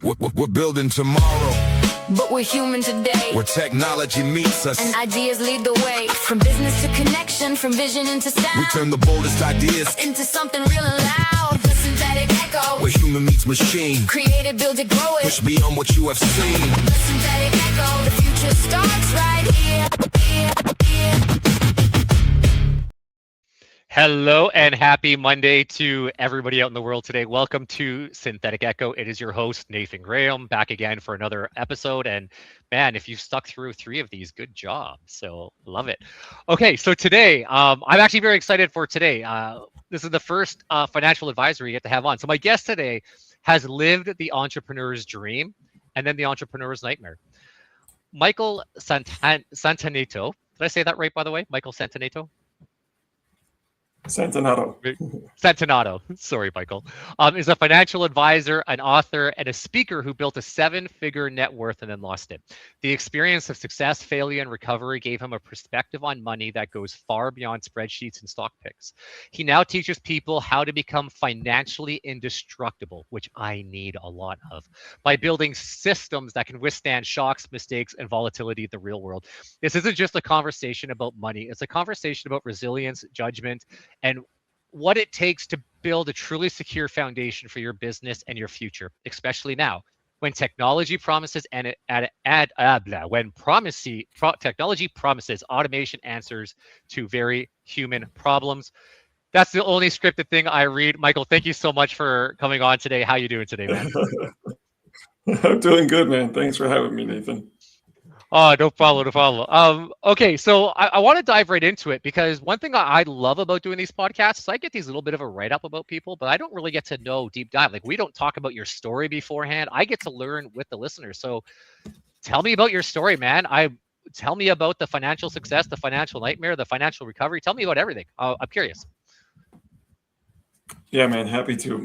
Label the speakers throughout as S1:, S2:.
S1: We're building tomorrow,
S2: but we're human today,
S1: where technology meets us
S2: and ideas lead the way. From business to connection, from vision into sound,
S1: we turn the boldest ideas
S2: into something real and loud. The synthetic echo,
S1: where human meets machine.
S2: Create it, build it, grow it,
S1: Push beyond what you have seen.
S2: The synthetic echo, the future starts right here.
S3: Hello and happy Monday to everybody out in the world today. Welcome to Synthetic Echo. It is your host, Nathan Graham, back again for another episode. And man, if you've stuck through 3 of these, good job. So love it. Okay, so today, I'm actually very excited for today. This is the first financial advisor we get to have on. So my guest today has lived the entrepreneur's dream and then the entrepreneur's nightmare. Michael Santonato. Did I say that right, by the way? Michael Santonato? Santonato, sorry, Michael, is a financial advisor, an author, and a speaker who built a 7-figure net worth and then lost it. The experience of success, failure, and recovery gave him a perspective on money that goes far beyond spreadsheets and stock picks. He now teaches people how to become financially indestructible, which I need a lot of, by building systems that can withstand shocks, mistakes, and volatility in the real world. This isn't just a conversation about money. It's a conversation about resilience, judgment, and what it takes to build a truly secure foundation for your business and your future, especially now when technology promises technology promises automation answers to very human problems. That's the only scripted thing I read. Michael, thank you so much for coming on today. How you doing today, man?
S4: I'm doing good, man. Thanks for having me, Nathan.
S3: Oh, no problem. Okay, so I want to dive right into it because one thing I love about doing these podcasts is I get these little bit of a write-up about people, but I don't really get to know deep dive. Like, we don't talk about your story beforehand. I get to learn with the listeners. So tell me about your story, man. Tell me about the financial success, the financial nightmare, the financial recovery. Tell me about everything. I'm curious.
S4: Yeah, man, happy to.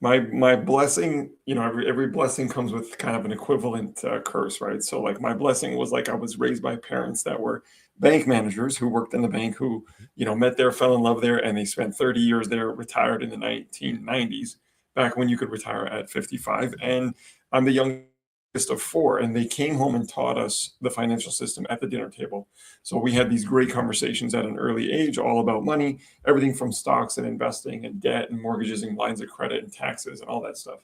S4: My blessing, every blessing comes with kind of an equivalent curse, right? So like my blessing was like I was raised by parents that were bank managers who worked in the bank, who, met there, fell in love there, and they spent 30 years there, retired in the 1990s, back when you could retire at 55. And I'm the youngest of 4, and they came home and taught us the financial system at the dinner table. So we had these great conversations at an early age, all about money, everything from stocks and investing and debt and mortgages and lines of credit and taxes and all that stuff.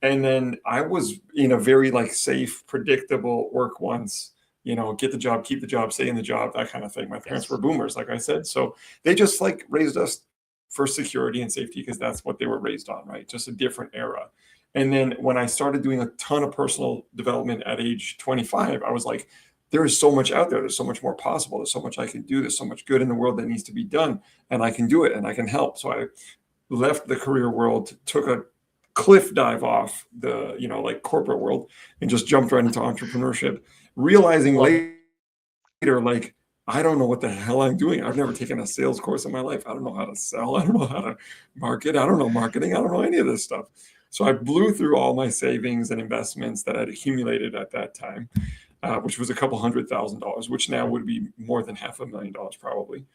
S4: And then I was in a very safe, predictable work once, get the job, keep the job, stay in the job, that kind of thing. My parents were boomers, like I said. So they just raised us for security and safety because that's what they were raised on, right? Just a different era. And then when I started doing a ton of personal development at age 25, I was like, there is so much out there. There's so much more possible. There's so much I can do. There's so much good in the world that needs to be done, and I can do it and I can help. So I left the career world, took a cliff dive off the, corporate world and just jumped right into entrepreneurship, realizing later, I don't know what the hell I'm doing. I've never taken a sales course in my life. I don't know how to sell. I don't know how to market. I don't know marketing. I don't know any of this stuff. So I blew through all my savings and investments that I'd accumulated at that time, which was a couple $100,000, which now would be more than $500,000 probably.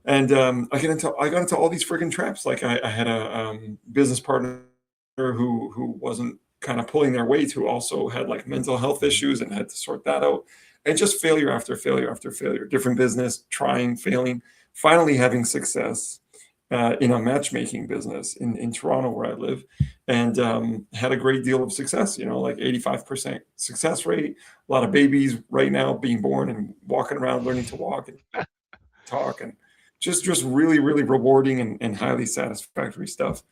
S4: And I got into all these freaking traps. Like I had a business partner who wasn't kind of pulling their weight, who also had mental health issues and had to sort that out. And just failure after failure after failure, different business, trying, failing, finally having success in a matchmaking business in Toronto where I live, and had a great deal of success, 85% success rate, a lot of babies right now being born and walking around, learning to walk and talk, and just really, really rewarding and highly satisfactory stuff.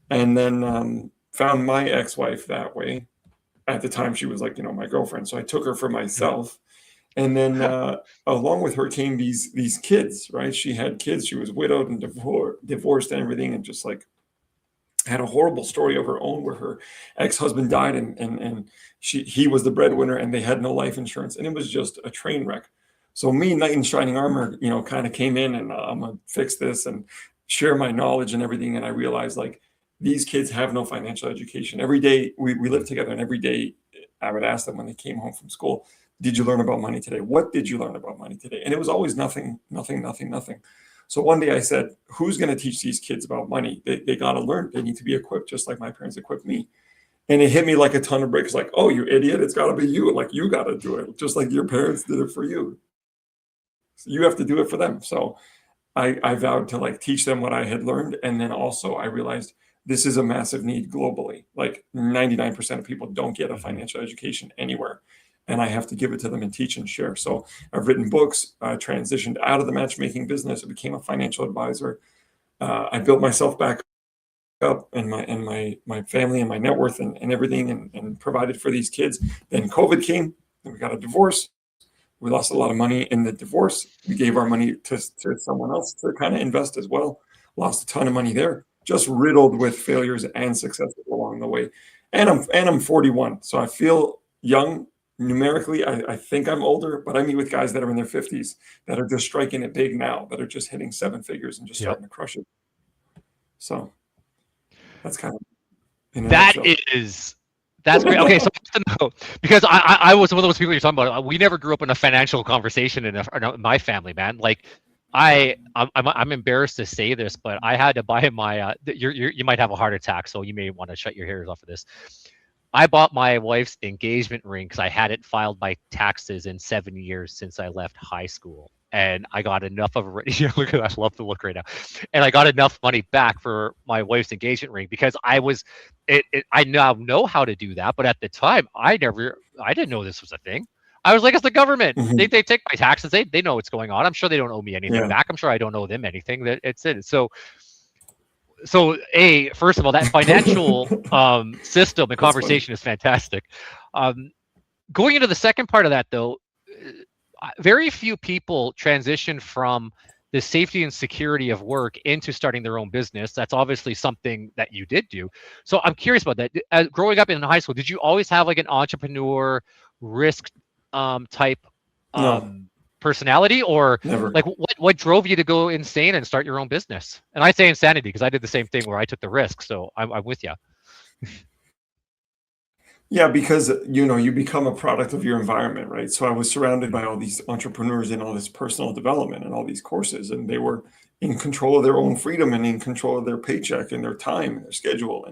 S4: And then found my ex-wife that way. At the time, she was my girlfriend. So I took her for myself. And then along with her came these kids, right? She had kids. She was widowed and divorced and everything, and just had a horrible story of her own where her ex-husband died and he was the breadwinner and they had no life insurance. And it was just a train wreck. So me, knight in shining armor, kind of came in and I'm going to fix this and share my knowledge and everything. And I realized these kids have no financial education. Every day we live together, and every day I would ask them when they came home from school, did you learn about money today? What did you learn about money today? And it was always nothing. So one day I said, who's going to teach these kids about money? They got to learn. They need to be equipped just like my parents equipped me. And it hit me like a ton of bricks, like, oh, you idiot, it's got to be you. Like, you got to do it, just like your parents did it for you. So you have to do it for them. So I vowed to like teach them what I had learned. And then also I realized this is a massive need globally. Like 99% of people don't get a financial education anywhere. And I have to give it to them and teach and share. So I've written books, transitioned out of the matchmaking business. I became a financial advisor. I built myself back up and my family and my net worth and everything and provided for these kids. Then COVID came and we got a divorce. We lost a lot of money in the divorce. We gave our money to someone else to kind of invest as well. Lost a ton of money there, just riddled with failures and successes along the way. And I'm 41, so I feel young. Numerically, I think I'm older, but I meet with guys that are in their 50s that are just striking it big now, that are just hitting 7 figures and just starting to crush it. So that's kind of
S3: That's great. Okay, so to know, because I was one of those people you're talking about. We never grew up in a financial conversation in my family, man. Like I'm embarrassed to say this, but I had to buy my. You might have a heart attack, so you may want to shut your ears off of this. I bought my wife's engagement ring because I hadn't filed my taxes in 7 years since I left high school. And I got enough of it. Look at that. I love the look right now. And I got enough money back for my wife's engagement ring because I now know how to do that. But at the time, I didn't know this was a thing. I was like, it's the government.
S4: Mhm.
S3: They take my taxes. They know what's going on. I'm sure they don't owe me anything back. I'm sure I don't owe them anything. It's it. So first of all, that financial system and conversation is fantastic. Going into the second part of that, though, very few people transition from the safety and security of work into starting their own business. That's obviously something that you did do. So I'm curious about that. Growing up in high school, did you always have like an entrepreneur risk type
S4: No,
S3: personality, or
S4: never.
S3: like what drove you to go insane and start your own business? And I say insanity because I did the same thing where I took the risk. So I'm with you.
S4: Yeah, because you become a product of your environment, right? So I was surrounded by all these entrepreneurs and all this personal development and all these courses, and they were in control of their own freedom and in control of their paycheck and their time and their schedule.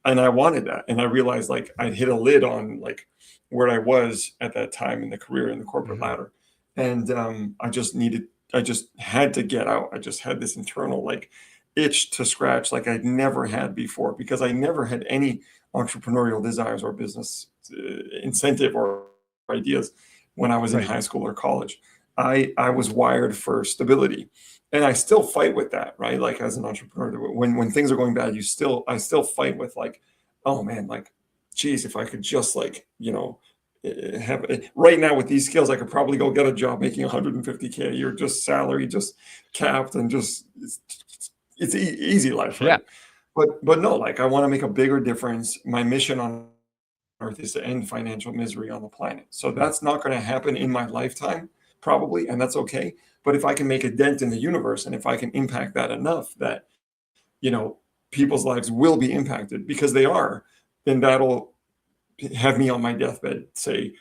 S4: And I wanted that. And I realized like I'd hit a lid on like where I was at that time in the career in the corporate ladder. And I just had to get out. I just had this internal like itch to scratch like I'd never had before because I never had any entrepreneurial desires or business incentive or ideas when I was in high school or college. I was wired for stability, and I still fight with that, right? Like as an entrepreneur, when things are going bad, I still fight with like, oh man, like, geez, if I could just like have right now with these skills, I could probably go get a job making 150K a year, just salary, just capped, and just it's easy life, right? But no, like I want to make a bigger difference. My mission on earth is to end financial misery on the planet. So that's not going to happen in my lifetime, probably, and that's okay. But if I can make a dent in the universe and if I can impact that enough that, people's lives will be impacted because they are, then that'll have me on my deathbed say,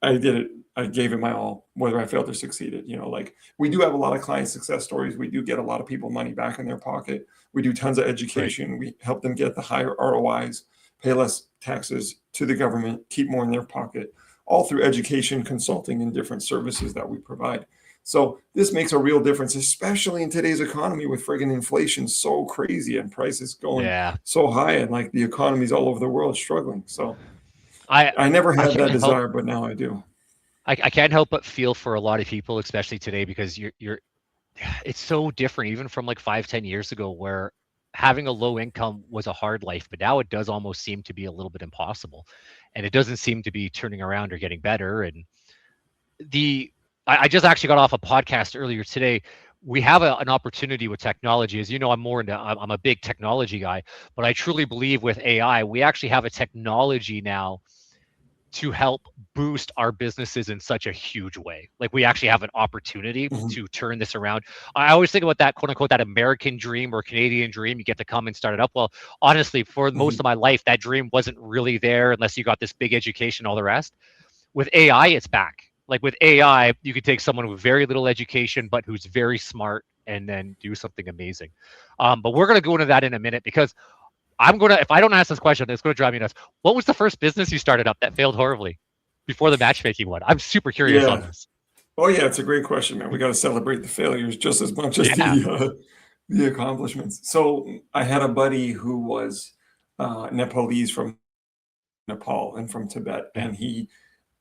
S4: I did it. I gave it my all, whether I failed or succeeded. Like we do have a lot of client success stories. We do get a lot of people money back in their pocket. We do tons of education. We help them get the higher ROIs, pay less taxes to the government, keep more in their pocket, all through education, consulting, and different services that we provide. So this makes a real difference, especially in today's economy with friggin' inflation so crazy and prices going so high, and like the economy's all over the world struggling. So I never had that desire, but now I do.
S3: I can't help but feel for a lot of people, especially today, because it's so different, even from like 5-10 years ago, where having a low income was a hard life, but now it does almost seem to be a little bit impossible, and it doesn't seem to be turning around or getting better. And I just actually got off a podcast earlier today. We have an opportunity with technology. As you know, I'm a big technology guy, but I truly believe with AI, we actually have a technology now to help boost our businesses in such a huge way. Like we actually have an opportunity to turn this around. I always think about that, quote unquote, that American dream or Canadian dream. You get to come and start it up. Well, honestly, for most of my life, that dream wasn't really there unless you got this big education, all the rest. With AI, it's back. Like with AI, you could take someone with very little education, but who's very smart and then do something amazing. But we're going to go into that in a minute because if I don't ask this question, it's gonna drive me nuts. What was the first business you started up that failed horribly before the matchmaking one? I'm super curious on
S4: Yeah.
S3: this.
S4: Oh yeah, it's a great question, man. We got to celebrate the failures just as much as
S3: Yeah.
S4: the accomplishments. So I had a buddy who was Nepalese from Nepal and from Tibet,
S3: Yeah.
S4: and he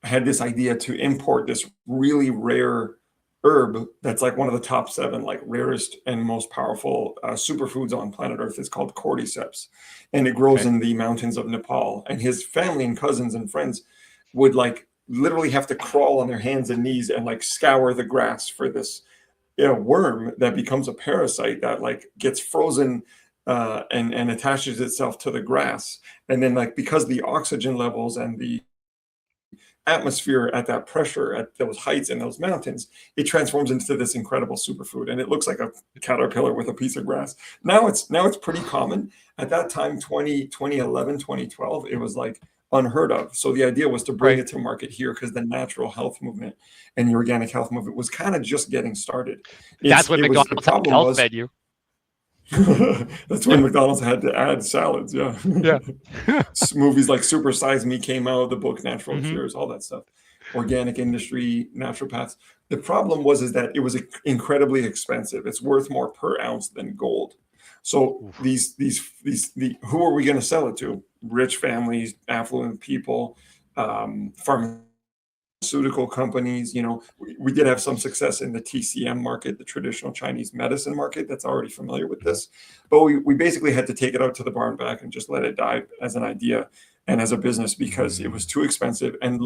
S4: had this idea to import this really rare herb that's like one of the top seven, like rarest and most powerful superfoods on planet Earth. It's called cordyceps, and it grows
S3: Okay.
S4: in the mountains of Nepal. And his family and cousins and friends would like literally have to crawl on their hands and knees and like scour the grass for this worm that becomes a parasite that like gets frozen and attaches itself to the grass. And then like because the oxygen levels and the atmosphere at that pressure at those heights in those mountains, it transforms into this incredible superfood, and it looks like a caterpillar with a piece of grass. Now it's pretty common. At that time, 2011, 2012, it was like unheard of. So the idea was to bring
S3: Right.
S4: it to market here because the natural health movement and the organic health movement was kind of just getting started.
S3: That's when
S4: The
S3: McDonald's had the
S4: problem
S3: health
S4: was
S3: menu.
S4: that's when McDonald's had to add salads. Yeah.
S3: Yeah.
S4: Movies like Super Size Me came out, the book Natural
S3: Mhm.
S4: Cures, all that stuff. Organic industry, naturopaths. The problem was is that it was incredibly expensive. It's worth more per ounce than gold. So
S3: Oof.
S4: who are we going to sell it to? Rich families, affluent people, pharmaceutical companies. We did have some success in the TCM market, the traditional Chinese medicine market. That's already familiar with this, but we basically had to take it out to the barn back and just let it die as an idea and as a business because it was too expensive. And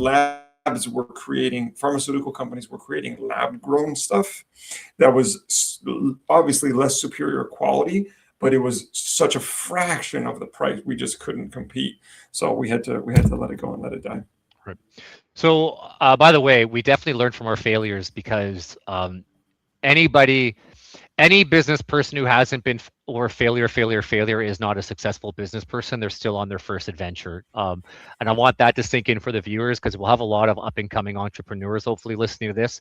S4: pharmaceutical companies were creating lab grown stuff that was obviously less superior quality, but it was such a fraction of the price. We just couldn't compete. So we had to let it go and let it die.
S3: Right. So, by the way, we definitely learned from our failures because anybody, any business person who hasn't been or failure is not a successful business person. They're still on their first adventure. And I want that to sink in for the viewers because we'll have a lot of up and coming entrepreneurs hopefully listening to this.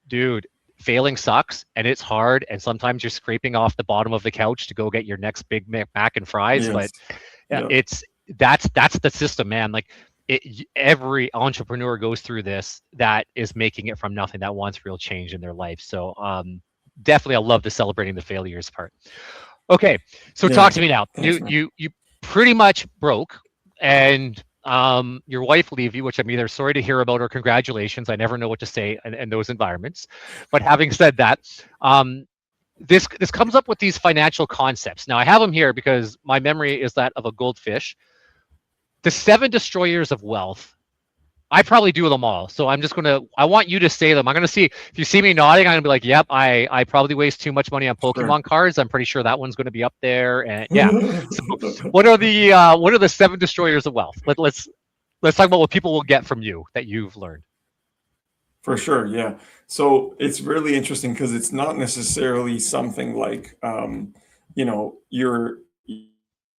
S3: Dude, failing sucks and it's hard. And sometimes you're scraping off the bottom of the couch to go get your next Big Mac and fries. But
S4: Yeah.
S3: that's the system, man. Like every entrepreneur goes through this that is making it from nothing, that wants real change in their life. So definitely I love the celebrating the failures part. Okay, so talk to me now.
S4: Thanks, man.
S3: You pretty much broke and your wife leave you, which I'm either sorry to hear about or congratulations. I never know what to say in those environments. But having said that, this comes up with these financial concepts. Now I have them here because my memory is that of a goldfish. The 7 destroyers of wealth. I probably do them all. So I want you to say them. I'm going to see if you see me nodding, I'm going to be like, yep, I probably waste too much money on Pokemon cards. I'm pretty sure that one's going to be up there. And yeah. So what are the 7 destroyers of wealth? Let's talk about what people will get from you that you've learned.
S4: For sure, yeah. So it's really interesting because it's not necessarily something like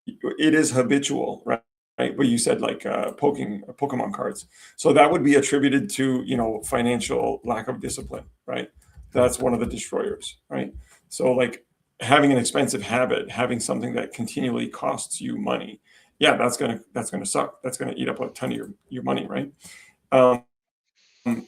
S4: it is habitual, right? Right, but you said like Pokemon cards, so that would be attributed to financial lack of discipline, right? That's one of the destroyers, right? So like having an expensive habit, having something that continually costs you money, yeah, that's gonna suck. That's gonna eat up a ton of your money, right? You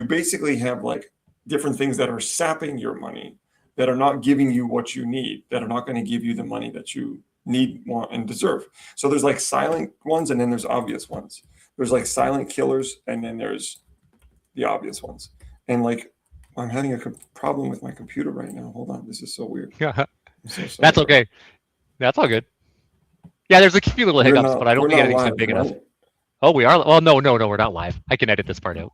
S4: basically have like different things that are sapping your money, that are not giving you what you need, that are not going to give you the money that you need, want, and deserve. So there's like silent ones, and then there's obvious ones. There's like silent killers, and then there's the obvious ones. And like I'm having a problem with my computer right now. Hold on, this is so weird.
S3: Yeah,
S4: I'm so sorry.
S3: that's okay. That's all good. Yeah, there's a few little hiccups, but I don't think anything's been big enough.
S4: Right?
S3: Oh, we are. Well, no, we're not live. I can edit this part out.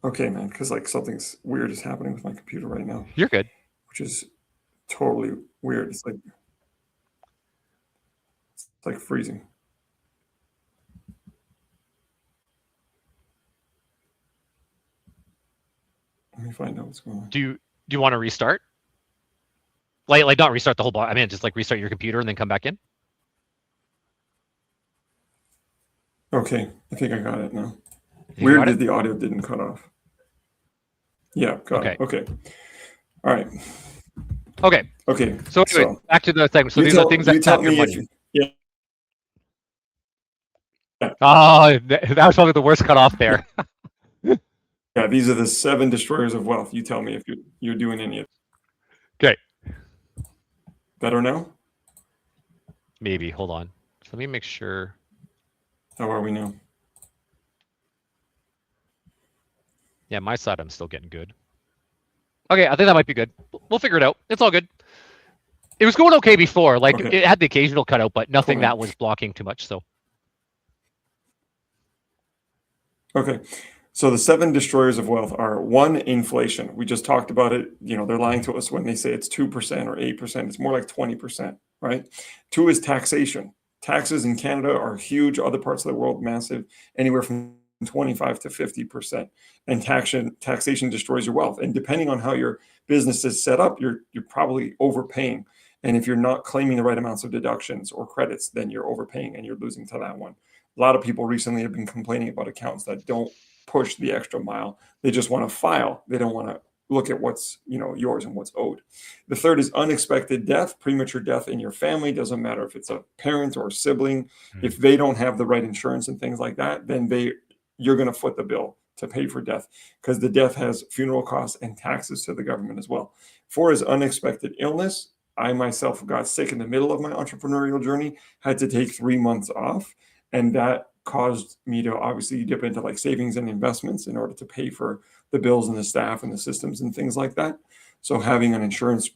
S4: Okay, man, because like something's weird is happening with my computer right now,
S3: You're good.
S4: which is totally weird. It's like freezing. Let me find out what's going on.
S3: Do you want to restart? Like not restart the whole bar. I mean, just like restart your computer and then come back in.
S4: Okay, I think I got it now.
S3: You
S4: Weird
S3: got
S4: that
S3: it?
S4: the audio didn't cut off. Yeah, got it. Okay. All right.
S3: Okay.
S4: Okay.
S3: So anyway, back to the thing. So
S4: you
S3: these
S4: tell,
S3: are things
S4: you
S3: that
S4: tell
S3: tap your
S4: me if
S3: money.
S4: you, yeah.
S3: Oh, that was probably the worst cutoff there.
S4: Yeah, these are the 7 destroyers of wealth. You tell me if you're doing any of
S3: Okay.
S4: better now.
S3: Maybe. Hold on. So let me make sure.
S4: How are we now?
S3: Yeah, my side I'm still getting good. Okay, I think that might be good. We'll figure it out. It's all good. It was going okay before. Like
S4: Okay.
S3: it had the occasional cutout, but nothing
S4: Okay.
S3: that was blocking too much. So
S4: Okay. So the 7 destroyers of wealth are: 1, inflation. We just talked about it. You know, they're lying to us when they say it's 2% or 8%. It's more like 20%, right? 2 is taxation. Taxes in Canada are huge. Other parts of the world, massive, anywhere from 25 to 50%. And taxation destroys your wealth. And depending on how your business is set up, you're probably overpaying. And if you're not claiming the right amounts of deductions or credits, then you're overpaying and you're losing to that one. A lot of people recently have been complaining about accounts that don't push the extra mile. They just want to file. They don't want to look at what's, yours and what's owed. The 3rd is unexpected death, premature death in your family. Doesn't matter if it's a parent or a sibling. If they don't have the right insurance and things like that, then you're going to foot the bill to pay for death, because the death has funeral costs and taxes to the government as well. 4 is unexpected illness. I myself got sick in the middle of my entrepreneurial journey, had to take 3 months off. And that caused me to obviously dip into like savings and investments in order to pay for the bills and the staff and the systems and things like that. So having an insurance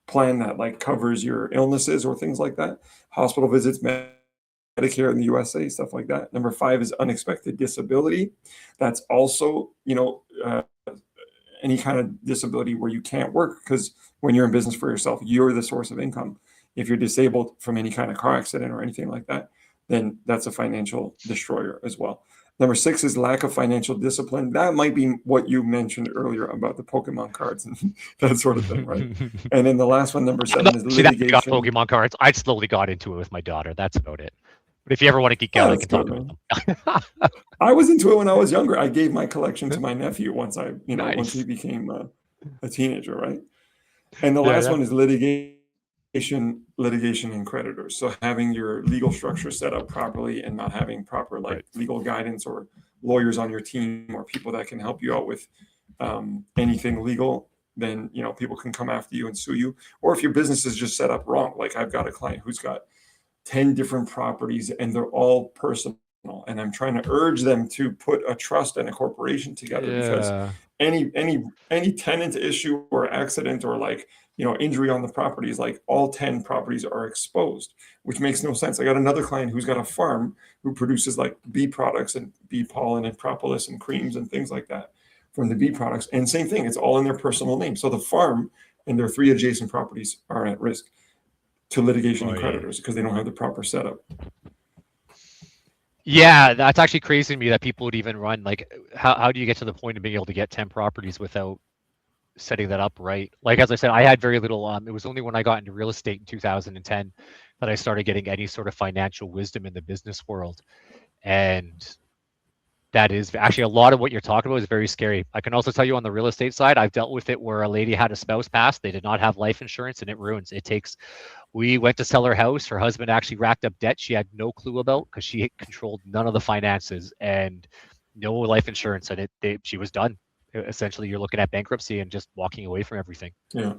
S4: plan that like covers your illnesses or things like that, hospital visits, Medicare in the USA, stuff like that. Number 5 is unexpected disability. That's also, any kind of disability where you can't work, because when you're in business for yourself, you're the source of income. If you're disabled from any kind of car accident or anything like that, then that's a financial destroyer as well. Number 6 is lack of financial discipline. That might be what you mentioned earlier about the Pokemon cards and that sort of thing, right? And then the last one, number 7, is litigation.
S3: Got Pokemon cards. I slowly got into it with my daughter. That's about it. But if you ever want to geek out, I can talk about them.
S4: I was into it when I was younger. I gave my collection to my nephew once once he became a teenager, right? And the last one is litigation and creditors. So having your legal structure set up properly and not having proper legal guidance or lawyers on your team or people that can help you out with anything legal, then people can come after you and sue you. Or if your business is just set up wrong, like I've got a client who's got 10 different properties and they're all personal, and I'm trying to urge them to put a trust and a corporation together, because any tenant issue or accident or injury on the properties, like all 10 properties are exposed, which makes no sense. I got another client who's got a farm who produces like bee products and bee pollen and propolis and creams and things like that from the bee products. And same thing, it's all in their personal name. So the farm and their 3 adjacent properties are at risk to litigation and creditors because they don't have the proper setup.
S3: Yeah, that's actually crazy to me that people would even run. Like, how do you get to the point of being able to get 10 properties without setting that up right? Like, as I said, I had very little. It was only when I got into real estate in 2010 that I started getting any sort of financial wisdom in the business world. And that is actually a lot of what you're talking about is very scary. I can also tell you on the real estate side, I've dealt with it where a lady had a spouse pass. They did not have life insurance, and it ruins. We went to sell her house. Her husband actually racked up debt she had no clue about because she controlled none of the finances and no life insurance, and she was done. Essentially, you're looking at bankruptcy and just walking away from everything.
S4: Yeah,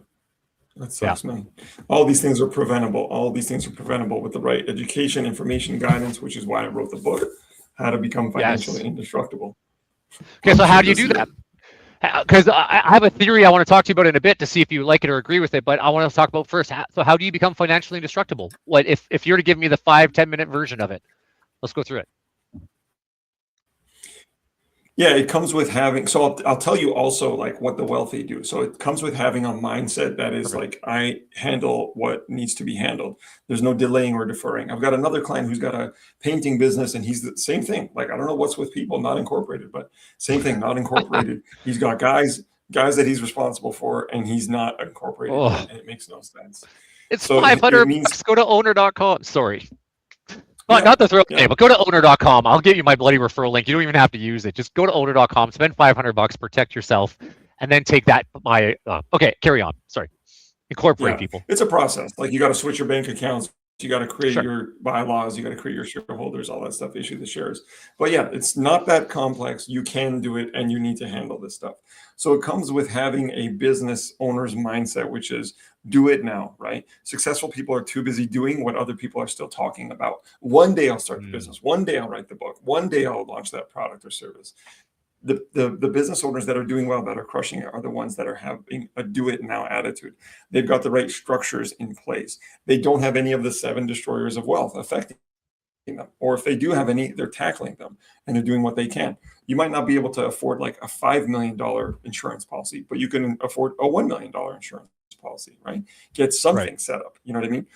S4: that sucks, man. All these things are preventable. All these things are preventable with the right education, information, guidance, which is why I wrote the book, How to Become Financially Indestructible.
S3: Okay, so how do you do that? Because I have a theory I want to talk to you about in a bit to see if you like it or agree with it, but I want to talk about first. So how do you become financially indestructible? What if you're to give me the 5-10 minute version of it? Let's go through it.
S4: Yeah, it comes with having, so I'll tell you also like what the wealthy do. So it comes with having a mindset that is like, I handle what needs to be handled. There's no delaying or deferring. I've got another client who's got a painting business and he's the same thing. Like, I don't know what's with people, not incorporated, but same thing, not incorporated. He's got guys that he's responsible for and he's not incorporated. And it makes no sense.
S3: It's so $500. Go to owner.com. Sorry. Not the throw name, but go to owner.com. I'll give you my bloody referral link. You don't even have to use it. Just go to owner.com, spend $500, protect yourself, and then take that. Okay, carry on. Sorry. Incorporate
S4: Yeah,
S3: people.
S4: it's a process. Like you got to switch your bank accounts. You got to create
S3: Sure.
S4: your bylaws. You got to create your shareholders, all that stuff, issue the shares. But yeah, it's not that complex. You can do it and you need to handle this stuff. So it comes with having a business owner's mindset, which is do it now, right? Successful people are too busy doing what other people are still talking about. One day I'll start the
S3: Mm,
S4: business. One day I'll write the book. One day I'll launch that product or service. The business owners that are doing well, that are crushing it, are the ones that are having a do it now attitude. They've got the right structures in place. They don't have any of the 7 destroyers of wealth affecting them, or if they do have any, they're tackling them and they're doing what they can. You might not be able to afford like a $5 million insurance policy, but you can afford a $1 million insurance policy, right? Get
S3: right.
S4: something set up. You know what I mean?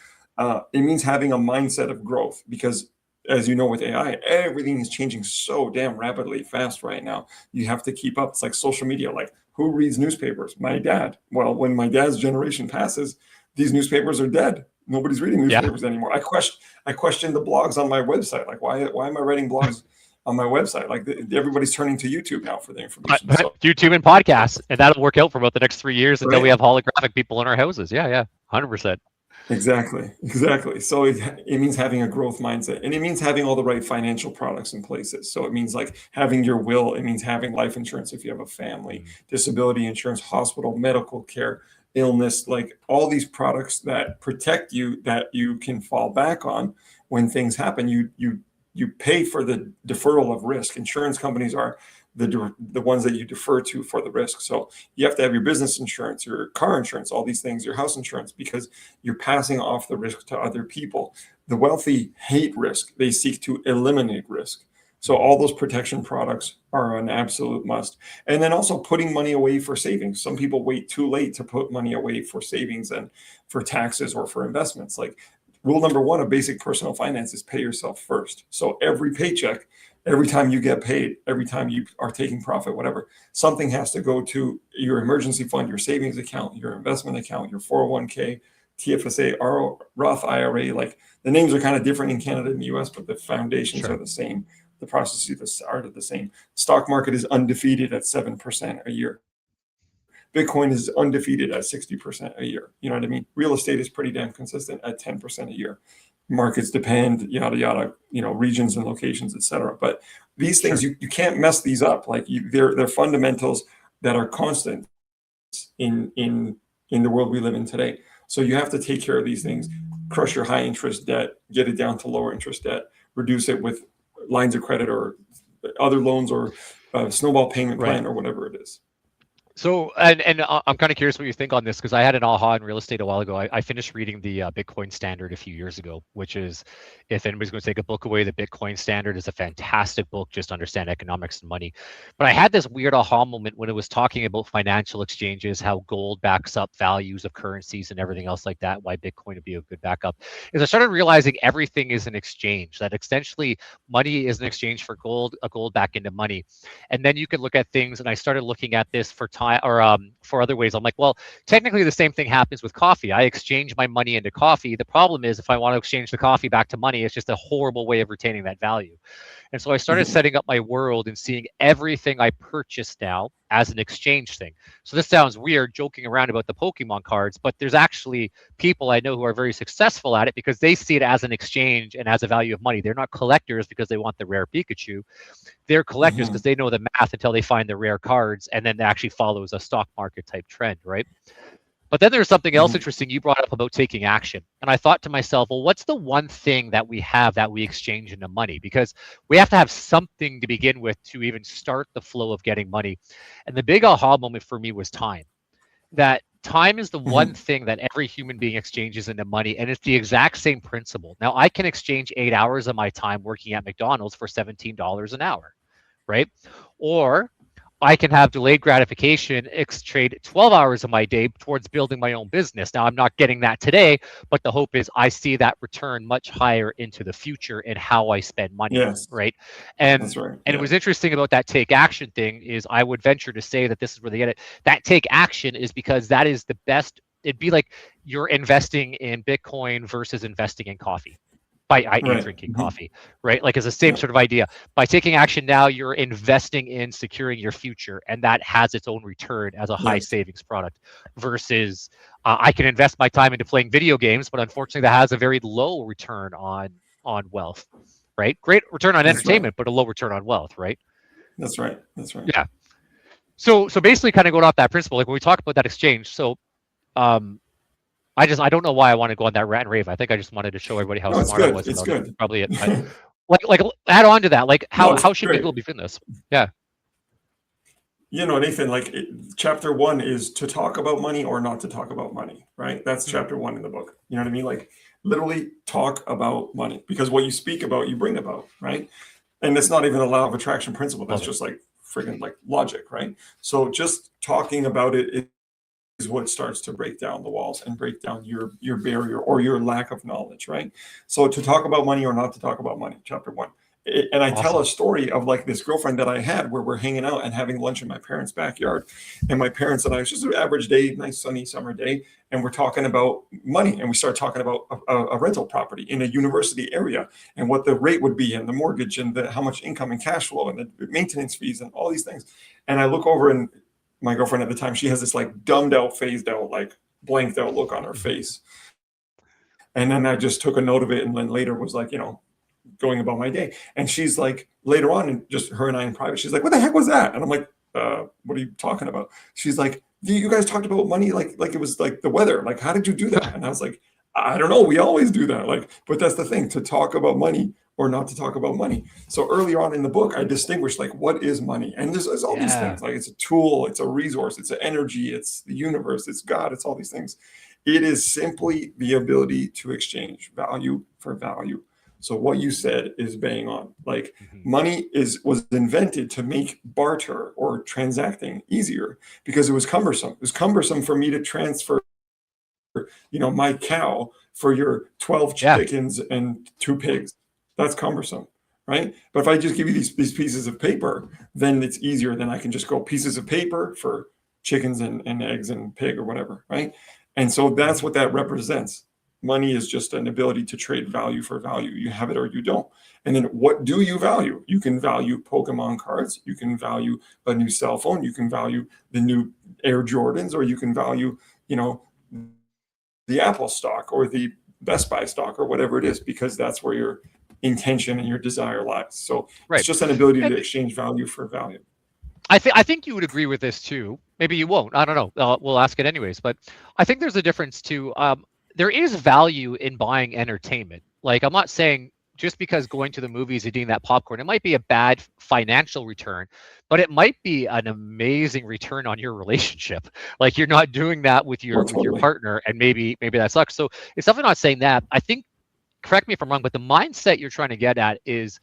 S4: It means having a mindset of growth, because as you know, with AI, everything is changing so damn rapidly fast right now. You have to keep up. It's like social media. Like, who reads newspapers? My dad. Well, when my dad's generation passes, these newspapers are dead. Nobody's reading
S3: Yeah.
S4: newspapers anymore. I question the blogs on my website. Like, why am I writing blogs on my website? Like, everybody's turning to YouTube now for the information. So,
S3: YouTube and podcasts, and that'll work out for about the next 3 years until we
S4: right.
S3: have holographic people in our houses. Yeah, yeah, 100%.
S4: Exactly. So it means having a growth mindset, and it means having all the right financial products in places. So it means like having your will. It means having life insurance if you have a family,
S3: Mm,
S4: disability insurance, hospital, medical care, illness, like all these products that protect you, that you can fall back on when things happen. You pay for the deferral of risk. Insurance companies are the ones that you defer to for the risk. So you have to have your business insurance, your car insurance, all these things, your house insurance, because you're passing off the risk to other people. The wealthy hate risk. They seek to eliminate risk. So
S3: mhm.
S4: all those protection products are an absolute must. And then also putting money away for savings. Some people wait too late to put money away for savings and for taxes or for investments. Like, rule number 1 of basic personal finance is pay yourself first. So every paycheck, every time you get paid, every time you are taking profit, whatever, something has to go to your emergency fund, your savings account, your investment account, your 401k, TFSA, Roth IRA. Like, the names are kind of different in Canada and the US, but the foundations are
S3: Sure.
S4: the same. The processes are the same. Stock market is undefeated at 7% a year. Bitcoin is undefeated at 60% a year. You know what I mean? Real estate is pretty damn consistent at 10% a year. Markets depend, yada yada, regions and locations, etc. But these things,
S3: Sure.
S4: you can't mess these up. Like, they're fundamentals that are constant in the world we live in today. So you have to take care of these things. Crush your high interest debt, get it down to lower interest debt, reduce it with lines of credit or other loans, or a snowball payment
S3: Right.
S4: plan, or whatever it is.
S3: So, and I'm kind of curious what you think on this, because I had an aha in real estate a while ago. I finished reading the Bitcoin Standard a few years ago, which is, if anybody's going to take a book away, the Bitcoin Standard is a fantastic book just to understand economics and money. But I had this weird aha moment when it was talking about financial exchanges, how gold backs up values of currencies and everything else like that, why Bitcoin would be a good backup. Is I started realizing everything is an exchange, that essentially money is an exchange for gold, a gold back into money. And then you can look at things, and I started looking at this for time, or for other ways. I'm like, well, technically the same thing happens with coffee. I exchange my money into coffee. The problem is, if I want to exchange the coffee back to money, it's just a horrible way of retaining that value. And so I started
S4: Mhm.
S3: setting up my world and seeing everything I purchase now as an exchange thing. So this sounds weird, joking around about the Pokemon cards, but there's actually people I know who are very successful at it because they see it as an exchange and as a value of money. They're not collectors because they want the rare Pikachu. They're collectors because
S4: Mhm.
S3: they know the math until they find the rare cards, and then it actually follows a stock market type trend, right? But then there's something else
S4: Mhm.
S3: interesting you brought up about taking action. And I thought to myself, well, what's the one thing that we have that we exchange into money? Because we have to have something to begin with to even start the flow of getting money. And the big aha moment for me was time. That time is the one
S4: Mhm.
S3: thing that every human being exchanges into money, and it's the exact same principle. Now, I can exchange 8 hours of my time working at McDonald's for $17 an hour, right? Or I can have delayed gratification, trade 12 hours of my day towards building my own business. Now, I'm not getting that today, but the hope is I see that return much higher into the future in how I spend money,
S4: Yes,
S3: right? And
S4: that's right.
S3: and it
S4: Yeah.
S3: was interesting about that take action thing is I would venture to say that this is where they get it. That take action is because that is the best. It'd be like you're investing in Bitcoin versus investing in coffee. i.e.
S4: Right.
S3: drinking
S4: Mhm.
S3: coffee, right? Like it's the same
S4: Yeah.
S3: sort of idea. By taking action now, you're investing in securing your future, and that has its own return as a high
S4: Yes.
S3: savings product versus I can invest my time into playing video games, but unfortunately that has a very low return on wealth, right? Great return on
S4: That's right.
S3: entertainment, but a low return on wealth, right?
S4: That's right. That's right.
S3: Yeah. So basically kind of going off that principle, like when we talk about that exchange, so um I don't know why I want to go on that rant and rave. I think I just wanted to show everybody how
S4: No, it's
S3: smart I
S4: good.
S3: was
S4: It's
S3: about it.
S4: good.
S3: Probably it. But like add on to that. Like
S4: No, it's
S3: how should
S4: great.
S3: people be doing this? Yeah.
S4: You know, Nathan, chapter one is to talk about money or not to talk about money, right? That's
S3: Mhm.
S4: chapter one in the book. You know what I mean? Like literally talk about money because what you speak about, you bring about, right? And it's not even a law of attraction principle. That's
S3: Love it.
S4: just like friggin' like logic, right? So just talking about it is what starts to break down the walls and break down your barrier or your lack of knowledge, right? So to talk about money or not to talk about money, chapter one. And I tell
S3: Awesome.
S4: a story of like this girlfriend that I had where we're hanging out and having lunch in my parents' backyard. And my parents and I, it's just an average day, nice sunny summer day. And we're talking about money. And we start talking about a rental property in a university area and what the rate would be and the mortgage and how much income and cash flow and the maintenance fees and all these things. And I look over and my girlfriend at the time, she has this like dumbed out, phased out, like blanked out look on her
S3: Mhm.
S4: face. And then I just took a note of it and then later was like, going about my day. And she's like, later on, and just her and I in private, she's like, what the heck was that? And I'm like, what are you talking about? She's like, you guys talked about money like it was like the weather. Like, how did you do that? And I was like, I don't know. We always do that. Like, but that's the thing, to talk about money or not to talk about money. So earlier on in the book, I distinguished like what is money, and there's all these
S3: Yeah.
S4: things. Like it's a tool, it's a resource, it's an energy, it's the universe, it's God, it's all these things. It is simply the ability to exchange value for value. So what you said is bang on. Like
S3: Mhm.
S4: money was invented to make barter or transacting easier because it was cumbersome. It was cumbersome for me to transfer, my cow for your 12
S3: Yeah.
S4: chickens and 2 pigs. That's cumbersome, right? But if I just give you these pieces of paper, then it's easier. Then I can just go pieces of paper for chickens and eggs and pig or whatever, right? And so that's
S3: Mhm.
S4: what that represents. Money is just an ability to trade value for value. You have it or you don't. And then what do you value? You can value Pokemon cards. You can value a new cell phone. You can value the new Air Jordans, or you can value, the Apple stock or the Best Buy stock or whatever it is, because that's where your intention and your desire lies. So it's
S3: Right.
S4: just an ability to
S3: And
S4: exchange value for value.
S3: I think you would agree with this too. Maybe you won't. I don't know. We'll ask it anyways. But I think there's a difference too. There is value in buying entertainment. Like I'm not saying just because going to the movies and eating that popcorn, it might be a bad financial return, but it might be an amazing return on your relationship. Like you're not doing that with
S4: Well,
S3: your
S4: totally.
S3: partner, and maybe that sucks. So it's definitely not saying that. I think, correct me if I'm wrong, but the mindset you're trying to get at is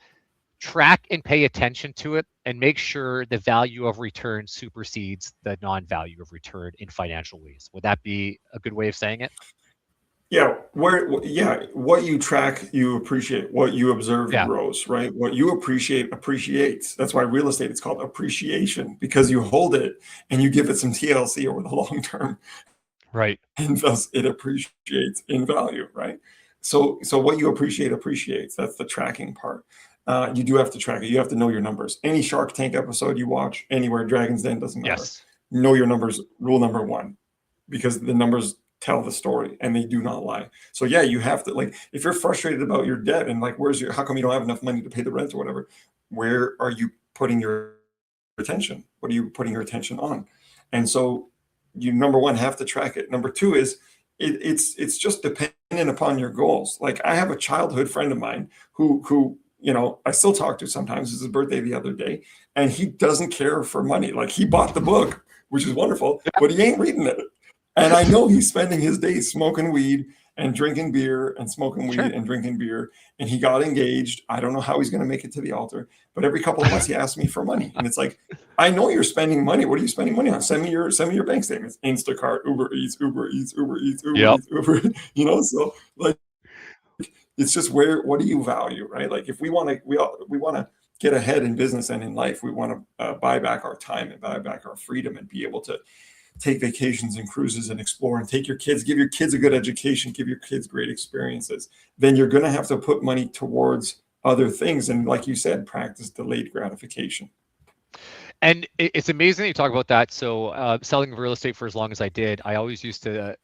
S3: track and pay attention to it and make sure the value of return supersedes the non-value of return in financial ways. Would that be a good way of saying it?
S4: What you track, you appreciate. What you observe
S3: Yeah.
S4: grows, right? What you appreciate appreciates. That's why real estate is called appreciation, because you hold it and you give it some TLC over the long term,
S3: Right.
S4: and thus it appreciates in value, right? So what you appreciate appreciates. That's the tracking part. You do have to track it. You have to know your numbers. Any Shark Tank episode you watch, anywhere, Dragon's Den, doesn't matter.
S3: Yes.
S4: Know your numbers. Rule number one, because the numbers tell the story and they do not lie. So yeah, you have to, like, if you're frustrated about your debt and like, how come you don't have enough money to pay the rent or whatever? Where are you putting your attention? What are you putting your attention on? And so you, number one, have to track it. Number two is it's just dependent upon your goals. Like I have a childhood friend of mine who I still talk to sometimes. It's his birthday the other day, and he doesn't care for money. Like he bought the book, which is wonderful, but he ain't reading it. And I know he's spending his days smoking weed and drinking beer and smoking weed
S3: Sure.
S4: and drinking beer. And he got engaged. I don't know how he's going to make it to the altar, but every couple of months he asks me for money. And it's like, I know you're spending money. What are you spending money on? Send me your bank statements. Instacart, Uber Eats, Uber Eats, Uber Eats, Uber
S3: Yep.
S4: Eats, Uber. So like, it's just what do you value, right? Like if we want to get ahead in business and in life, we want to buy back our time and buy back our freedom and be able to take vacations and cruises and explore and give your kids a good education, give your kids great experiences, then you're going to have to put money towards other things. And like you said, practice delayed gratification.
S3: And it's amazing that you talk about that. So selling real estate for as long as I did, I always used to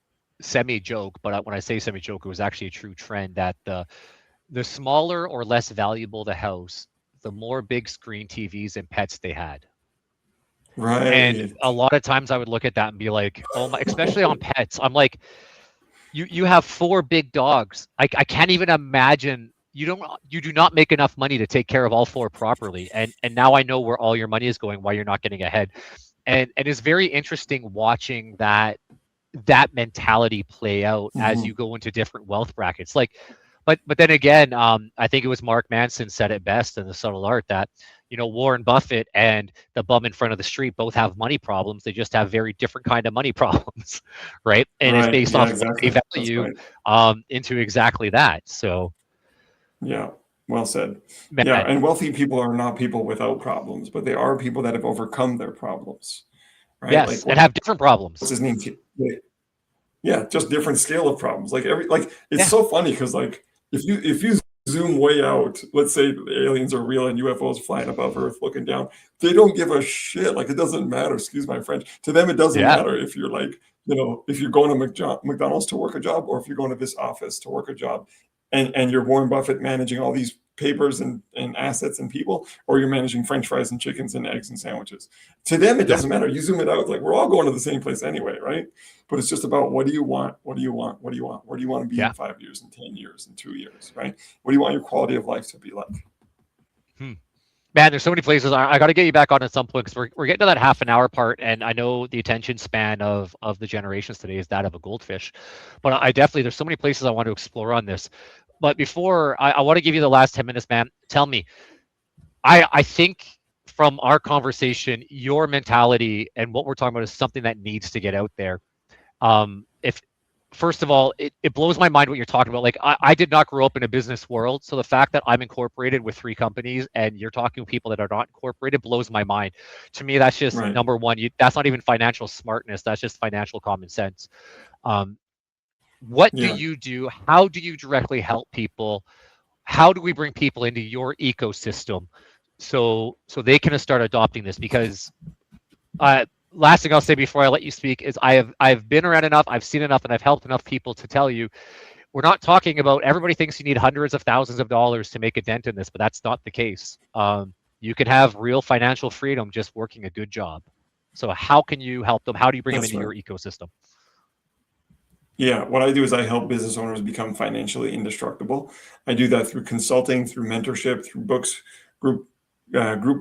S3: semi-joke, but when I say semi-joke, it was actually a true trend that the smaller or less valuable the house, the more big screen TVs and pets they had.
S4: Right.
S3: And a lot of times I would look at that and be like, oh my, especially on pets. I'm like, you have 4 big dogs. I can't even imagine you do not make enough money to take care of all 4 properly. And now I know where all your money is going, why you're not getting ahead. And it's very interesting watching that mentality play out as you go into different wealth brackets. Like, but then again, I think it was Mark Manson said it best in The Subtle Art that, Warren Buffett and the bum in front of the street both have money problems. They just have very different kind of money problems, right? And it's based off
S4: exactly.
S3: what they value into exactly that. So,
S4: yeah, well said.
S3: Man.
S4: Yeah, and wealthy people are not people without problems, but they are people that have overcome their problems, right?
S3: Yes, and have different problems.
S4: What's his name? Yeah, just different scale of problems. It's so funny because if you zoom way out, let's say the aliens are real and UFOs flying above Earth looking down, they don't give a shit. It doesn't matter, excuse my French. To them, it doesn't matter if you're if you're going to McDonald's to work a job or if you're going to this office to work a job and you're Warren Buffett managing all these papers and assets and people, or you're managing French fries and chickens and eggs and sandwiches. To them, it doesn't matter. You zoom it out, we're all going to the same place anyway, right? But it's just about what do you want? What do you want? What do you want? Where do you want to be in 5 years and 10 years and 2 years, right? What do you want your quality of life to be like?
S3: Man, there's so many places. I got to get you back on at some point because we're getting to that half an hour part, and I know the attention span of the generations today is that of a goldfish. But I definitely, there's so many places I want to explore on this. But before, I want to give you the last 10 minutes, man. Tell me, I think from our conversation, your mentality and what we're talking about is something that needs to get out there. First of all, it blows my mind what you're talking about. I did not grow up in a business world. So the fact that I'm incorporated with 3 companies and you're talking to people that are not incorporated blows my mind. To me, that's just number one. That's not even financial smartness. That's just financial common sense. What do you do? How do you directly help people? How do we bring people into your ecosystem so they can start adopting this? Because last thing I'll say before I let you speak is I've been around enough, I've seen enough, and I've helped enough people to tell you we're not talking about everybody thinks you need hundreds of thousands of dollars to make a dent in this, but that's not the case. You can have real financial freedom just working a good job. So how can you help them? How do you bring them into your ecosystem?
S4: Yeah, what I do is I help business owners become financially indestructible. I do that through consulting, through mentorship, through books, group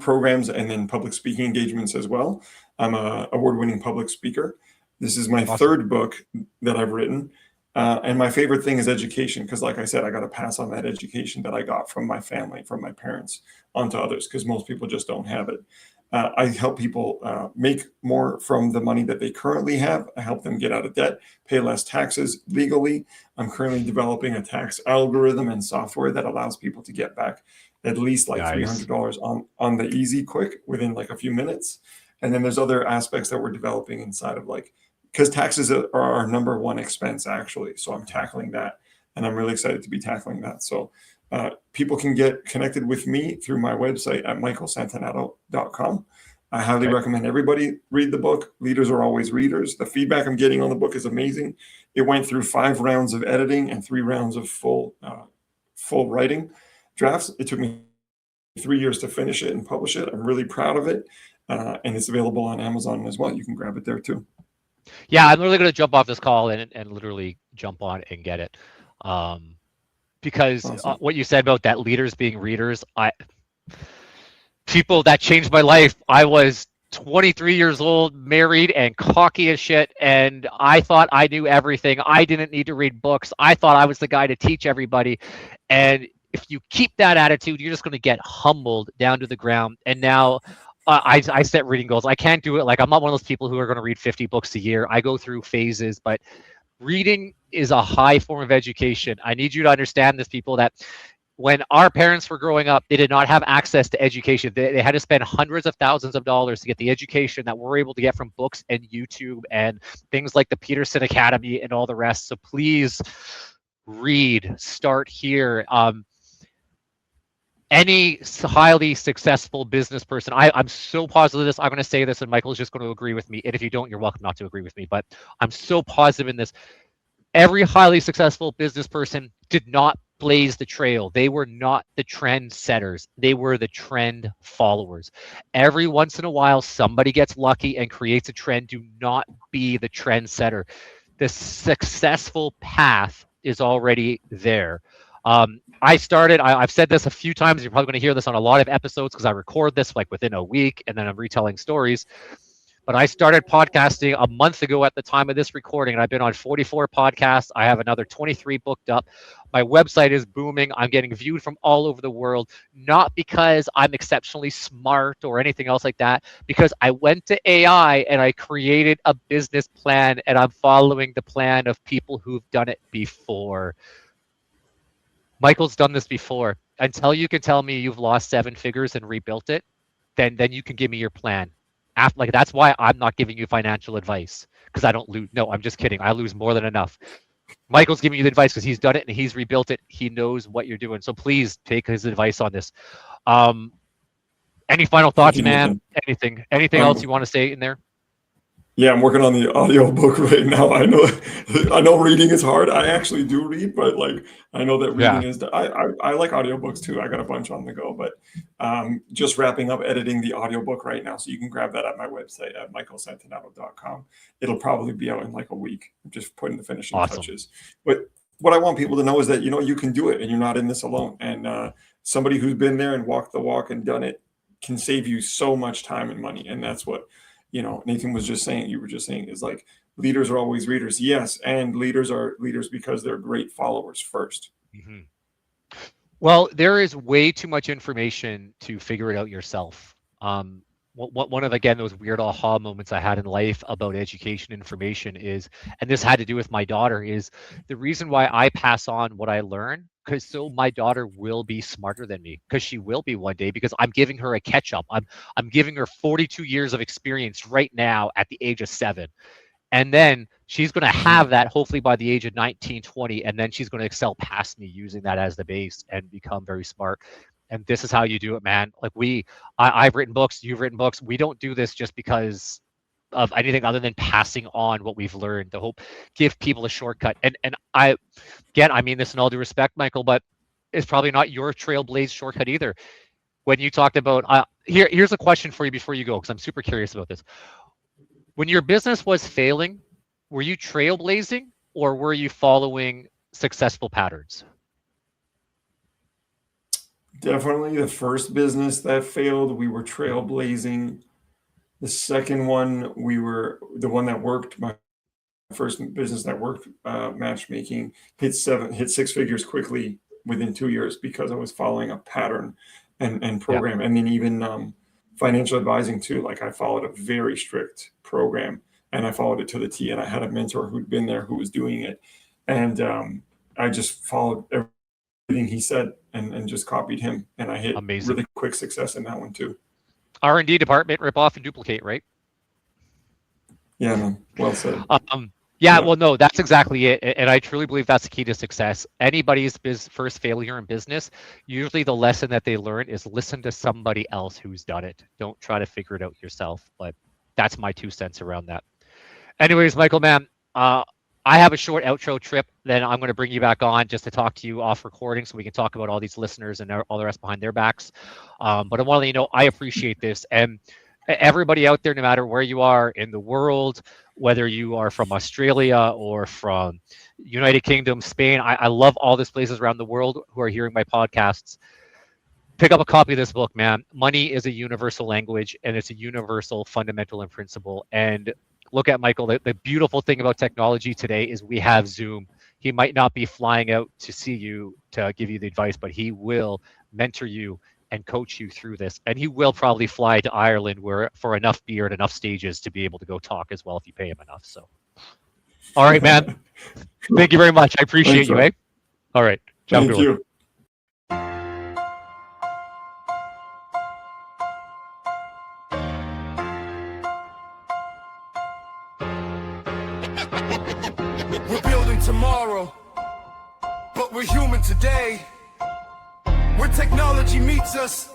S4: programs, and then public speaking engagements as well. I'm an award-winning public speaker. This is my third book that I've written. And my favorite thing is education, because like I said, I got to pass on that education that I got from my family, from my parents, onto others, because most people just don't have it. I help people make more from the money that they currently have. I help them get out of debt, pay less taxes legally. I'm currently developing a tax algorithm and software that allows people to get back at least $300 on the easy quick within a few minutes. And then there's other aspects that we're developing inside of because taxes are our number one expense actually. So I'm tackling that, and I'm really excited to be tackling that. So people can get connected with me through my website at michaelsantonato.com. I highly recommend everybody read the book. Leaders are always readers. The feedback I'm getting on the book is amazing. It went through 5 rounds of editing and 3 rounds of full writing drafts. It took me 3 years to finish it and publish it. I'm really proud of it. And it's available on Amazon as well. You can grab it there too.
S3: Yeah, I'm literally going to jump off this call and literally jump on and get it. Because awesome. What you said about that leaders being readers, people that changed my life. I was 23 years old, married, and cocky as shit, and I thought I knew everything. I didn't need to read books. I thought I was the guy to teach everybody. And if you keep that attitude, you're just going to get humbled down to the ground. And now I set reading goals. I can't do it. I'm not one of those people who are going to read 50 books a year. I go through phases, but reading is a high form of education. I need you to understand this, people, that when our parents were growing up, they did not have access to education. They had to spend hundreds of thousands of dollars to get the education that we're able to get from books and YouTube and things like the Peterson Academy and all the rest. So please read, start here. Any highly successful business person, I'm so positive this, I'm going to say this and Michael's just going to agree with me. And if you don't, you're welcome not to agree with me, but I'm so positive in this. Every highly successful business person did not blaze the trail. They were not the trend setters. They were the trend followers. Every once in a while, somebody gets lucky and creates a trend. Do not be the trend setter. The successful path is already there. I've said this a few times. You're probably going to hear this on a lot of episodes because I record this like within a week and then I'm retelling stories. But I started podcasting a month ago at the time of this recording, and I've been on 44 podcasts. I have another 23 booked up. My website is booming. I'm getting viewed from all over the world, not because I'm exceptionally smart or anything else like that, because I went to AI and I created a business plan, and I'm following the plan of people who've done it before. Michael's done this before. Until you can tell me you've lost 7 figures and rebuilt it, then you can give me your plan. Like that's why I'm not giving you financial advice, because I don't lose. No, I'm just kidding. I lose more than enough. Michael's giving you the advice because he's done it and he's rebuilt it. He knows what you're doing. So please take his advice on this. Any final thoughts, man? Anything else you want to say in there?
S4: Yeah, I'm working on the audio book right now. I know reading is hard. I actually do read, but like I know that reading is. I like audiobooks too. I got a bunch on the go, but just wrapping up editing the audiobook right now, so you can grab that at my website at michaelsantonato.com. It'll probably be out in like a week. I'm just putting the finishing touches. But what I want people to know is that you can do it, and you're not in this alone. And somebody who's been there and walked the walk and done it can save you so much time and money, and that's what. Nathan was just saying, you were just saying, is like leaders are always readers. Yes. And leaders are leaders because they're great followers first.
S3: Mm-hmm. Well, there is way too much information to figure it out yourself. One of, again, those weird aha moments I had in life about education information is, and this had to do with my daughter, is the reason why I pass on what I learn, because so my daughter will be smarter than me, because she will be one day, because I'm giving her a catch up. I'm giving her 42 years of experience right now at the age of 7. And then she's going to have that hopefully by the age of 19, 20, and then she's going to excel past me using that as the base and become very smart. And this is how you do it, man. Like I've written books, you've written books. We don't do this just because of anything other than passing on what we've learned to give people a shortcut. And I mean this in all due respect, Michael, but it's probably not your trailblaze shortcut either. When you talked about, here's a question for you before you go, because I'm super curious about this. When your business was failing, were you trailblazing or were you following successful patterns?
S4: Definitely the first business that failed, we were trailblazing. The second one, we were the one that worked. My first business that worked, matchmaking, hit 6 figures quickly within 2 years because I was following a pattern and program. And then even financial advising too. Like I followed a very strict program and I followed it to the T. And I had a mentor who'd been there who was doing it, and I just followed everything he said and just copied him, and I hit really quick success in that one too.
S3: R&D department, rip off and duplicate, right?
S4: Yeah, man. Well said.
S3: Well, no, that's exactly it. And I truly believe that's the key to success. Anybody's first failure in business, usually the lesson that they learn is listen to somebody else who's done it. Don't try to figure it out yourself. But that's my 2 cents around that. Anyways, Michael, man, I have a short outro trip. Then I'm going to bring you back on just to talk to you off recording so we can talk about all these listeners and all the rest behind their backs. But I want to let you know, I appreciate this. And everybody out there, no matter where you are in the world, whether you are from Australia or from United Kingdom, Spain, I love all these places around the world who are hearing my podcasts. Pick up a copy of this book, man. Money is a universal language, and it's a universal fundamental and principle. And look at Michael. The beautiful thing about technology today is we have Zoom. He might not be flying out to see you to give you the advice, but he will mentor you and coach you through this. And he will probably fly to Ireland for enough beer and enough stages to be able to go talk as well if you pay him enough. So, all right, man. Thank you very much. I appreciate you, eh? All right.
S4: Thank you.
S5: We're human today, where technology meets us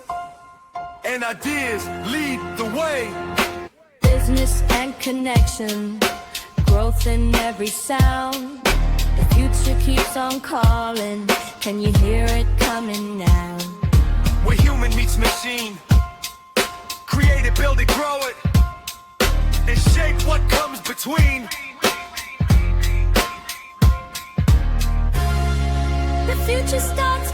S5: and ideas lead the way.
S2: Business and connection, growth in every sound. The future keeps on calling. Can you hear it coming now?
S5: Where human meets machine, create it, build it, grow it, and shape what comes between.
S2: The future starts